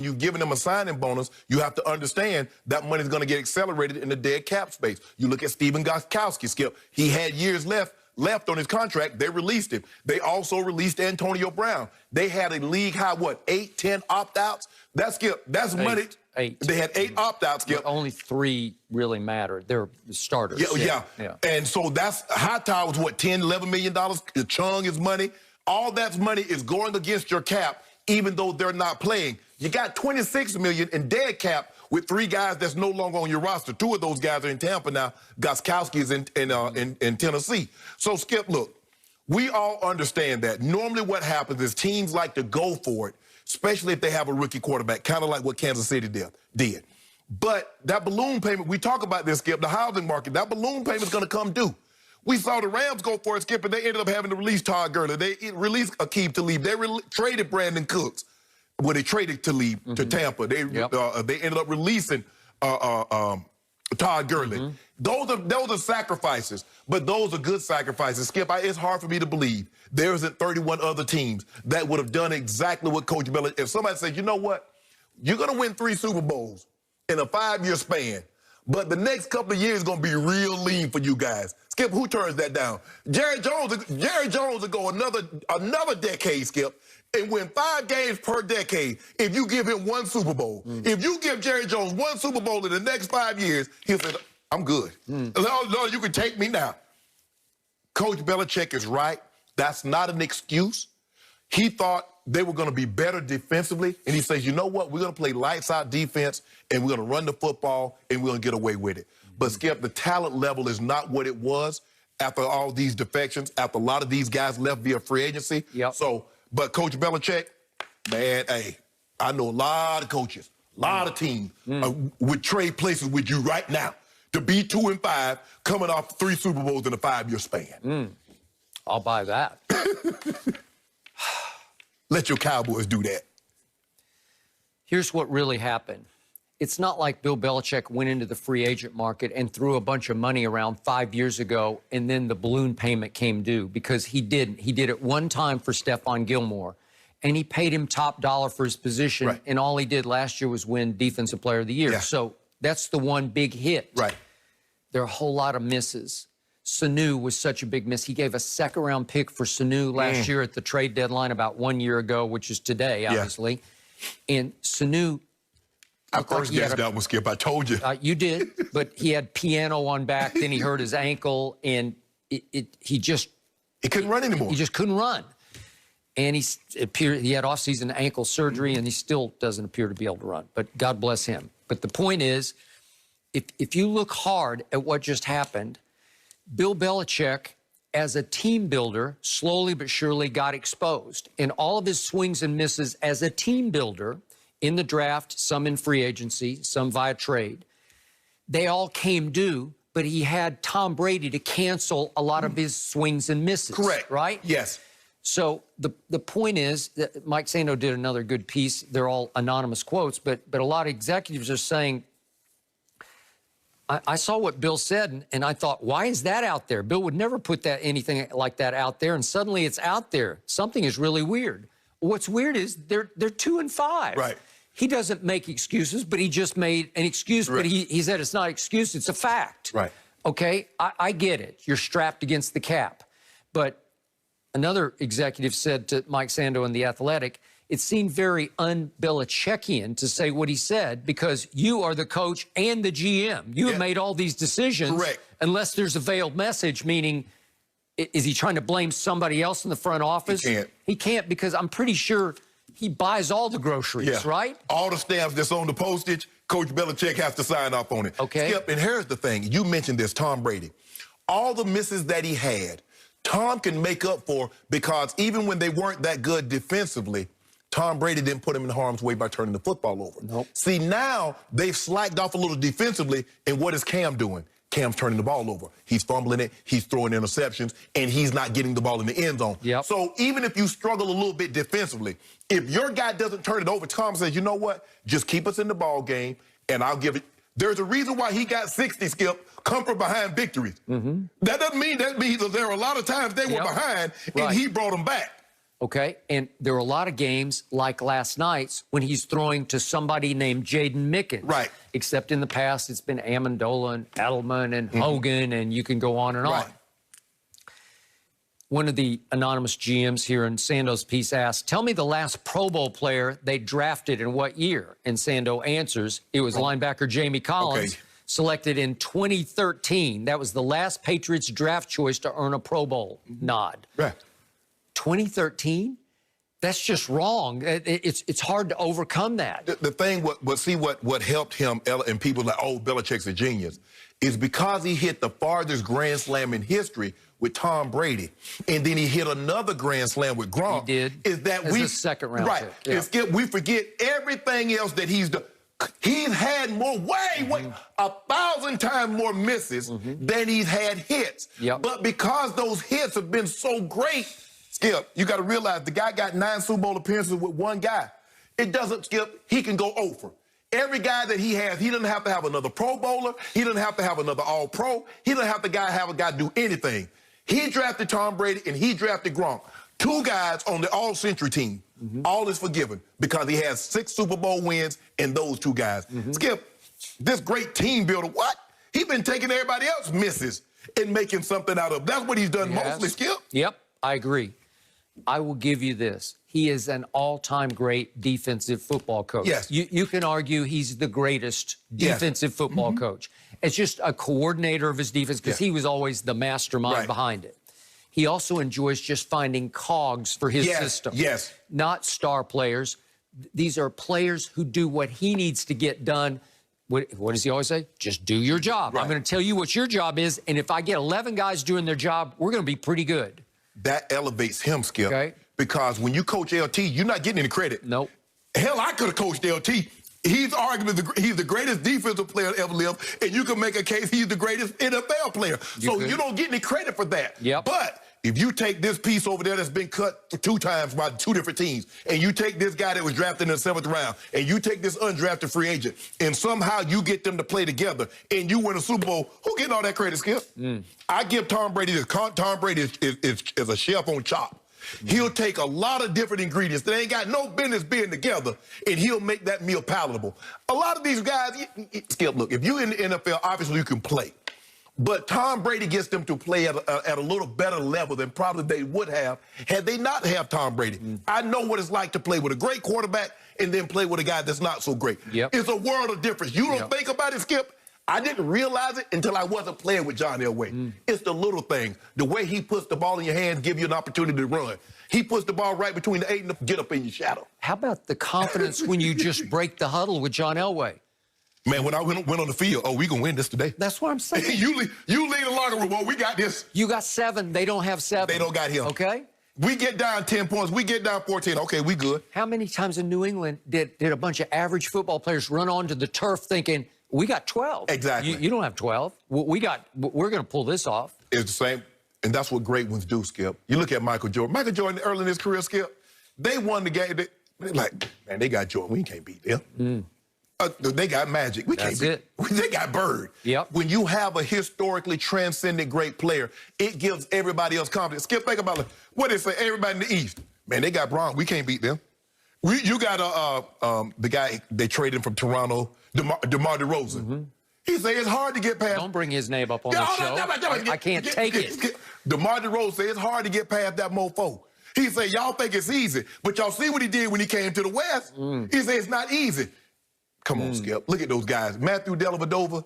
you've given them a signing bonus, you have to understand that money is going to get accelerated in the dead cap space. You look at Stephen Gostkowski, Skip. He had years left on his contract. They released him. They also released Antonio Brown. They had a league high, what, 8, 10 opt-outs? That's, Skip, that's money. 8. They had 8 opt-outs, Skip. But only 3 really mattered. They're the starters. Yeah. And so that's Hightower was what, $10, $11 million? Chung is money. All that money is going against your cap, even though they're not playing. You got $26 million in dead cap with 3 guys that's no longer on your roster. 2 of those guys are in Tampa now. Gostkowski is in Tennessee. So, Skip, look, we all understand that. Normally what happens is teams like to go for it, especially if they have a rookie quarterback, kind of like what Kansas City did. But that balloon payment, we talk about this, Skip, the housing market, that balloon payment is going to come due. We saw the Rams go for it, Skip, and they ended up having to release Todd Gurley. They released Aqib Talib. They traded Brandon Cooks. Well, they traded Talib to Tampa. They ended up releasing Todd Gurley. Those are sacrifices, but those are good sacrifices. Skip, it's hard for me to believe there isn't 31 other teams that would have done exactly what Coach Belichick. If somebody said, you know what, you're going to win 3 Super Bowls in a 5-year span, but the next couple of years is going to be real lean for you guys. Skip, who turns that down? Jerry Jones will go another decade, Skip, and win 5 games per decade if you give him 1 Super Bowl. If you give Jerry Jones 1 Super Bowl in the next 5 years, he'll say, I'm good. No, you can take me now. Coach Belichick is right. That's not an excuse. He thought they were going to be better defensively, and he says, you know what? We're going to play lights-out defense, and we're going to run the football, and we're going to get away with it. But, Skip, the talent level is not what it was after all these defections, after a lot of these guys left via free agency. So, but Coach Belichick, man, hey, I know a lot of coaches, a lot of teams would trade places with you right now to be 2-5, coming off 3 Super Bowls in a 5-year span. I'll buy that. Let your Cowboys do that. Here's what really happened. It's not like Bill Belichick went into the free agent market and threw a bunch of money around 5 years ago and then the balloon payment came due, because he didn't. He did it one time for Stephon Gilmore, and he paid him top dollar for his position, and all he did last year was win Defensive Player of the Year. So that's the one big hit. There are a whole lot of misses. Sanu was such a big miss. He gave a second-round pick for Sanu last year at the trade deadline about 1 year ago, which is today, obviously. And Sanu... I first guessed that one, Skip. I told you. You did, but he had piano on back, then he hurt his ankle, and he couldn't run anymore. He just couldn't run. And he had off-season ankle surgery, and he still doesn't appear to be able to run. But God bless him. But the point is, if you look hard at what just happened, Bill Belichick, as a team builder, slowly but surely got exposed. And all of his swings and misses as a team builder, in the draft, some in free agency, some via trade, they all came due, but he had Tom Brady to cancel a lot of his swings and misses. Right? Yes. So the point is that Mike Sando did another good piece. They're all anonymous quotes, but a lot of executives are saying, I saw what Bill said, and I thought, why is that out there? Bill would never put anything like that out there, and suddenly it's out there. Something is really weird. What's weird is they're 2-5. He doesn't make excuses, but he just made an excuse. But he said it's not an excuse, it's a fact. Okay, I get it. You're strapped against the cap. But another executive said to Mike Sando in The Athletic, it seemed very un-Belichickian to say what he said, because you are the coach and the GM. You have made all these decisions. Unless there's a veiled message, meaning, is he trying to blame somebody else in the front office? He can't, because I'm pretty sure he buys all the groceries, right? All the stamps that's on the postage, Coach Belichick has to sign off on it. Skip, and here's the thing. You mentioned this, Tom Brady. All the misses that he had, Tom can make up for, because even when they weren't that good defensively, Tom Brady didn't put him in harm's way by turning the football over. See, now they've slacked off a little defensively, and what is Cam doing? Cam's turning the ball over. He's fumbling it, he's throwing interceptions, and he's not getting the ball in the end zone. So even if you struggle a little bit defensively, if your guy doesn't turn it over, Tom says, you know what? Just keep us in the ball game, and I'll give it. There's a reason why he got 60, Skip, come from behind victories. That doesn't mean that means that there are a lot of times they were behind, and he brought them back. Okay, and there are a lot of games like last night's when he's throwing to somebody named Jaden Mickens. Right. Except in the past, it's been Amendola and Edelman and Hogan, and you can go on and on. One of the anonymous GMs here in Sando's piece asked, tell me the last Pro Bowl player they drafted in what year? And Sando answers, it was linebacker Jamie Collins, selected in 2013. That was the last Patriots draft choice to earn a Pro Bowl nod. 2013? That's just wrong. It's hard to overcome that. The thing, what helped him, and people like, oh, Belichick's a genius, is because he hit the farthest grand slam in history with Tom Brady, and then he hit another grand slam with Gronk. He did. Is that as a second round pick. Yeah. We forget everything else that he's done. He's had more, way 1,000 times more misses than he's had hits. But because those hits have been so great, Skip, you got to realize the guy got 9 Super Bowl appearances with one guy. It doesn't, Skip, he can go over. Every guy that he has, he doesn't have to have another Pro Bowler. He doesn't have to have another All-Pro. He doesn't have to have a guy do anything. He drafted Tom Brady and he drafted Gronk. 2 guys on the All-Century team. All is forgiven because he has 6 Super Bowl wins in those 2 guys. Skip, this great team builder, what? He's been taking everybody else's misses and making something out of. That's what he's done mostly, Skip. Yep, I agree. I will give you this. He is an all-time great defensive football coach. Yes. You can argue he's the greatest defensive football coach. It's just a coordinator of his defense because he was always the mastermind behind it. He also enjoys just finding cogs for his system. Not star players. These are players who do what he needs to get done. What does he always say? Just do your job. I'm going to tell you what your job is, and if I get 11 guys doing their job, we're going to be pretty good. That elevates him, Skip, because when you coach LT, you're not getting any credit. Nope. Hell, I could have coached LT. He's arguably he's the greatest defensive player to ever live, and you can make a case he's the greatest NFL player. You don't get any credit for that. But if you take this piece over there that's been cut for 2 times by 2 different teams, and you take this guy that was drafted in the 7th round, and you take this undrafted free agent, and somehow you get them to play together, and you win a Super Bowl, who getting all that credit, Skip? I give Tom Brady this. Tom Brady is a chef on chop. He'll take a lot of different ingredients that ain't got no business being together, and he'll make that meal palatable. A lot of these guys, Skip, look, if you're in the NFL, obviously you can play. But Tom Brady gets them to play at a little better level than probably they would have had they not have Tom Brady. I know what it's like to play with a great quarterback and then play with a guy that's not so great. It's a world of difference. You don't think about it, Skip? I didn't realize it until I wasn't playing with John Elway. It's the little things. The way he puts the ball in your hands, give you an opportunity to run. He puts the ball right between the 8 and the get up in your shadow. How about the confidence when you just break the huddle with John Elway? Man, when I went on the field, oh, we gonna win this today. That's what I'm saying. you leave the locker room, well, we got this. You got 7, they don't have 7. They don't got him. Okay? We get down 10 points, we get down 14, okay, we good. How many times in New England did a bunch of average football players run onto the turf thinking, we got 12. Exactly. You don't have 12. We're going to pull this off. It's the same, and that's what great ones do, Skip. You look at Michael Jordan. Michael Jordan, early in his career, Skip, they won the game. They're like, man, they got Jordan. We can't beat them. They got Magic. We can't beat them. They got Bird. When you have a historically transcendent great player, it gives everybody else confidence. Skip, think about it. What they say, everybody in the East. Man, they got Braun. We can't beat them. You got the guy they traded from Toronto, DeMar DeRozan. He said it's hard to get past. Don't bring his name up on the show. I can't take it. DeMar DeRozan said it's hard to get past that mofo. He said, y'all think it's easy, but y'all see what he did when he came to the West? He said it's not easy. Come on, Skip. Look at those guys. Matthew Dellavedova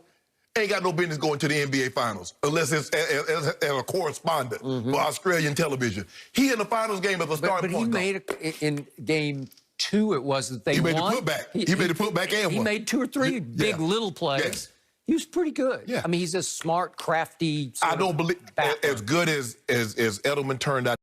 ain't got no business going to the NBA Finals unless it's as a correspondent for Australian television. He in the finals game as a starting point guard. But he made in game 2, it was that they won. He made the putback. He made the putback and he made 2 or 3 big little plays. He was pretty good. I mean, he's a smart, crafty. I don't believe as good as Edelman turned out.